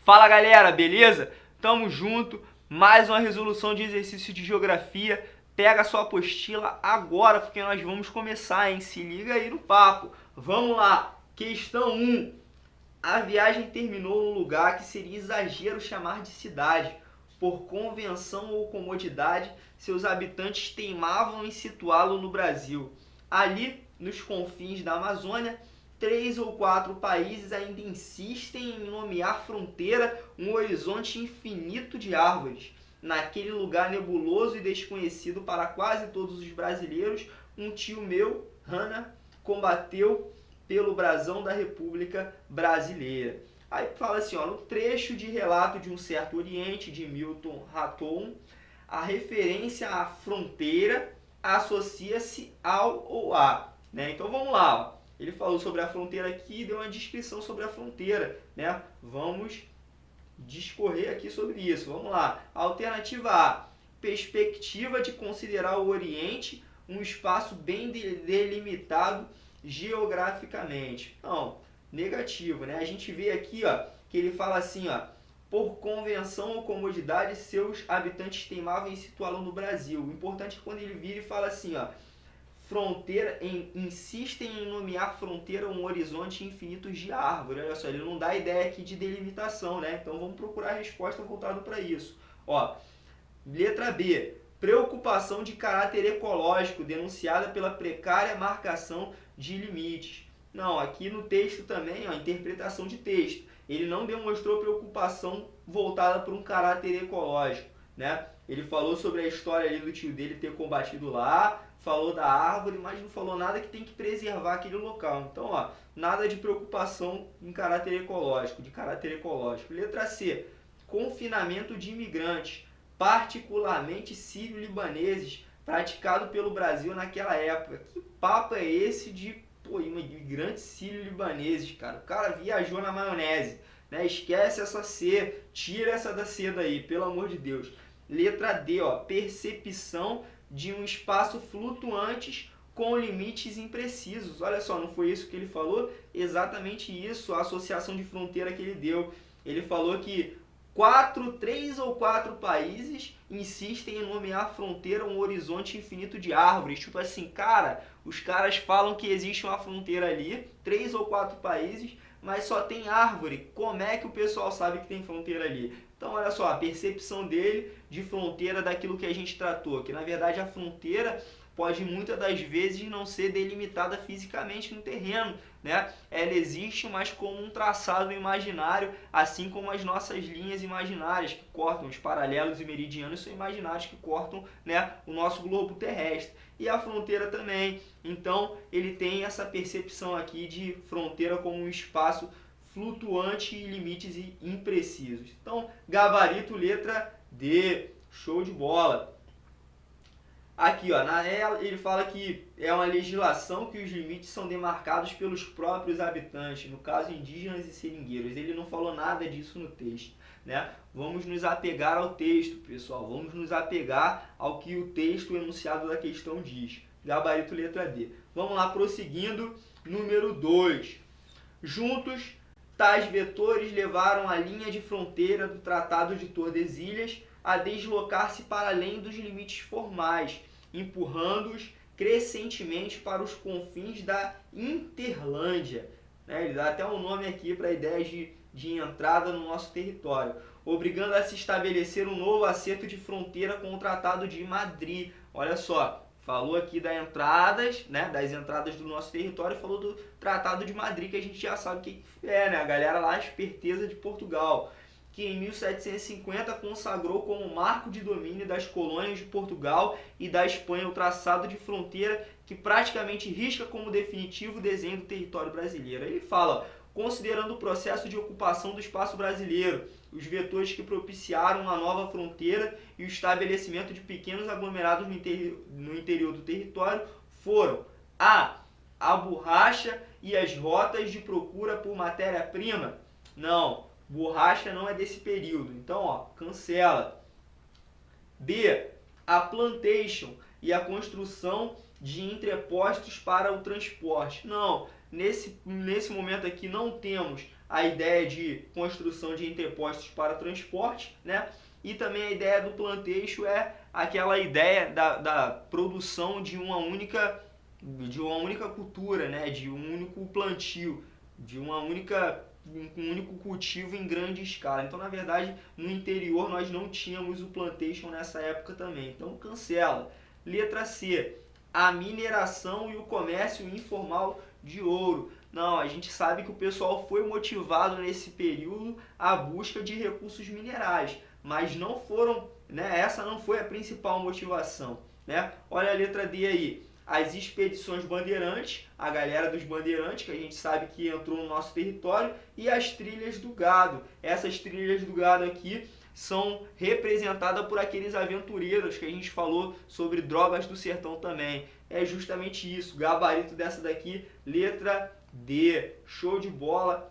Fala galera, beleza? Tamo junto, mais uma resolução de exercício de geografia. Pega a sua apostila agora, porque nós vamos começar, hein? Se liga aí no papo. Vamos lá, questão 1. A viagem terminou num lugar que seria exagero chamar de cidade. Por convenção ou comodidade, seus habitantes teimavam em situá-lo no Brasil. Ali, nos confins da Amazônia, 3 ou 4 países ainda insistem em nomear fronteira um horizonte infinito de árvores. Naquele lugar nebuloso e desconhecido para quase todos os brasileiros, um tio meu, Hanna, combateu pelo brasão da República Brasileira. Aí fala assim, ó, no trecho de relato de um certo Oriente, de Milton Raton, a referência à fronteira associa-se ao ou a. Né? Então vamos lá, ó. Ele falou sobre a fronteira aqui e deu uma descrição sobre a fronteira. Né? Vamos discorrer aqui sobre isso. Vamos lá. Alternativa A, perspectiva de considerar o Oriente um espaço bem delimitado geograficamente. Não, negativo, né? A gente vê aqui, ó, que ele fala assim, ó, por convenção ou comodidade, seus habitantes teimavam em situá-lo no Brasil. O importante é quando ele vira e fala assim, ó, fronteira, insistem em nomear fronteira um horizonte infinito de árvore. Olha só, ele não dá ideia aqui de delimitação, né? Então vamos procurar a resposta voltada para isso. Ó, letra B, preocupação de caráter ecológico denunciada pela precária marcação de limites. Não, aqui no texto também, ó, interpretação de texto. Ele não demonstrou preocupação voltada para um caráter ecológico, né? Ele falou sobre a história ali do tio dele ter combatido lá, falou da árvore, mas não falou nada que tem que preservar aquele local. Então, ó, nada de preocupação em caráter ecológico, de caráter ecológico. Letra C, confinamento de imigrantes, particularmente sírio-libaneses, praticado pelo Brasil naquela época. Que papo é esse de imigrantes sírio-libaneses, cara? O cara viajou na maionese, né? Esquece essa C, tira essa da C daí, pelo amor de Deus. Letra D, ó, percepção de um espaço flutuantes com limites imprecisos. Olha só, não foi isso que ele falou? Exatamente isso, a associação de fronteira que ele deu. Ele falou que 3 ou 4 países insistem em nomear fronteira um horizonte infinito de árvores. Tipo assim, cara, os caras falam que existe uma fronteira ali, 3 ou 4 países, mas só tem árvore. Como é que o pessoal sabe que tem fronteira ali? Então, olha só, a percepção dele de fronteira daquilo que a gente tratou, que na verdade a fronteira pode muitas das vezes não ser delimitada fisicamente no terreno, né? Ela existe, mas como um traçado imaginário, assim como as nossas linhas imaginárias que cortam, os paralelos e meridianos são imaginários que cortam, né, o nosso globo terrestre. E a fronteira também. Então, ele tem essa percepção aqui de fronteira como um espaço flutuante e limites imprecisos. Então, gabarito letra D. Show de bola. Aqui, ó, ele fala que é uma legislação que os limites são demarcados pelos próprios habitantes, no caso indígenas e seringueiros. Ele não falou nada disso no texto, né? Vamos nos apegar ao texto, pessoal. Vamos nos apegar ao que o texto, o enunciado da questão diz. Gabarito letra D. Vamos lá, prosseguindo. Número 2. Juntos, tais vetores levaram a linha de fronteira do Tratado de Tordesilhas a deslocar-se para além dos limites formais, empurrando-os crescentemente para os confins da Interlândia. Ele dá até um nome aqui para ideias de entrada no nosso território, obrigando a se estabelecer um novo acerto de fronteira com o Tratado de Madrid. Olha só, falou aqui das entradas, né, das entradas do nosso território, falou do Tratado de Madrid, que a gente já sabe o que é, né, a galera lá, a esperteza de Portugal, que em 1750 consagrou como marco de domínio das colônias de Portugal e da Espanha o traçado de fronteira que praticamente risca como definitivo o desenho do território brasileiro. Ele fala, considerando o processo de ocupação do espaço brasileiro, os vetores que propiciaram uma nova fronteira e o estabelecimento de pequenos aglomerados no interior do território foram a borracha e as rotas de procura por matéria-prima. Não, borracha não é desse período, então ó, cancela. B, a plantation e a construção de entrepostos para o transporte. Não, nesse momento aqui não temos a ideia de construção de entrepostos para transporte, né? E também a ideia do plantation é aquela ideia da produção de uma única cultura, né? De um único plantio, de um único cultivo em grande escala. Então, na verdade, no interior nós não tínhamos o plantation nessa época também. Então, cancela. Letra C, a mineração e o comércio informal de ouro. Não, a gente sabe que o pessoal foi motivado nesse período à busca de recursos minerais, mas não foram, né, essa não foi a principal motivação, né? Olha a letra D aí, as expedições bandeirantes, a galera dos bandeirantes, que a gente sabe que entrou no nosso território, e as trilhas do gado. Essas trilhas do gado aqui são representadas por aqueles aventureiros que a gente falou sobre drogas do sertão também. É justamente isso, gabarito dessa daqui, letra D. Show de bola!